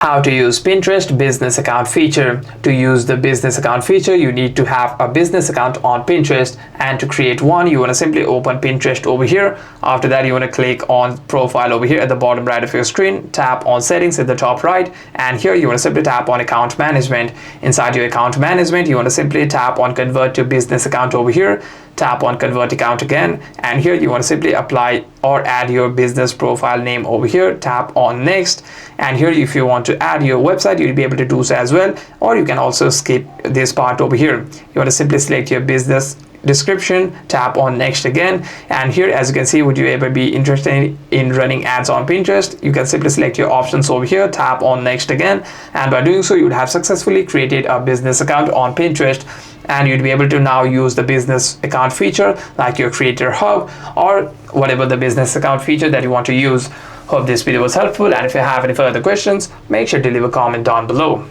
How to use Pinterest business account feature. To use the business account feature, you need to have a business account on Pinterest, and to create one, you want to simply open Pinterest over here. After that, you want to click on profile over here at the bottom right of your screen, tap on settings at the top right, and here you want to simply tap on account management. Inside your account management, you want to simply tap on convert to business account over here, tap on convert account again, and here you want to simply apply or add your business profile name over here, tap on next, and here if you want to add your website, you'll be able to do so as well, or you can also skip this part over here. You want to simply select your business description, tap on next again, and here as you can see, would you ever be interested in running ads on Pinterest? You can simply select your options over here, tap on next again, and by doing so you would have successfully created a business account on Pinterest, and you'd be able to now use the business account feature like your creator hub or whatever the business account feature that you want to use. Hope this video was helpful, and if you have any further questions, make sure to leave a comment down below.